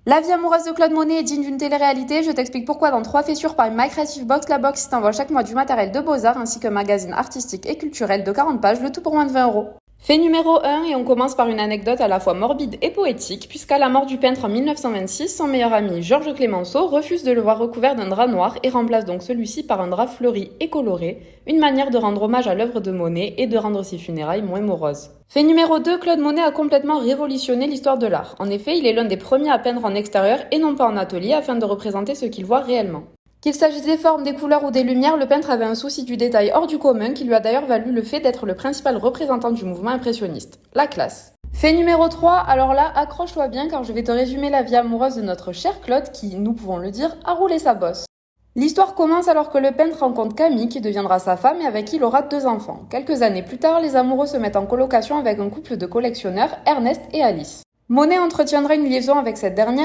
La vie amoureuse de Claude Monet est digne d'une télé-réalité. Je t'explique pourquoi dans 3 faits sûrs par My Creative Box. La box t'envoie chaque mois du matériel de beaux-arts ainsi qu'un magazine artistique et culturel de 40 pages, le tout pour moins de 20 euros. Fait numéro 1, et on commence par une anecdote à la fois morbide et poétique, puisqu'à la mort du peintre en 1926, son meilleur ami Georges Clemenceau refuse de le voir recouvert d'un drap noir et remplace donc celui-ci par un drap fleuri et coloré, une manière de rendre hommage à l'œuvre de Monet et de rendre ses funérailles moins moroses. Fait numéro 2, Claude Monet a complètement révolutionné l'histoire de l'art. En effet, il est l'un des premiers à peindre en extérieur et non pas en atelier afin de représenter ce qu'il voit réellement. Qu'il s'agisse des formes, des couleurs ou des lumières, le peintre avait un souci du détail hors du commun qui lui a d'ailleurs valu le fait d'être le principal représentant du mouvement impressionniste. La classe. Fait numéro 3, alors là, accroche-toi bien car je vais te résumer la vie amoureuse de notre cher Claude qui, nous pouvons le dire, a roulé sa bosse. L'histoire commence alors que le peintre rencontre Camille qui deviendra sa femme et avec qui il aura 2 enfants. Quelques années plus tard, les amoureux se mettent en colocation avec un couple de collectionneurs, Ernest et Alice. Monet entretiendra une liaison avec cette dernière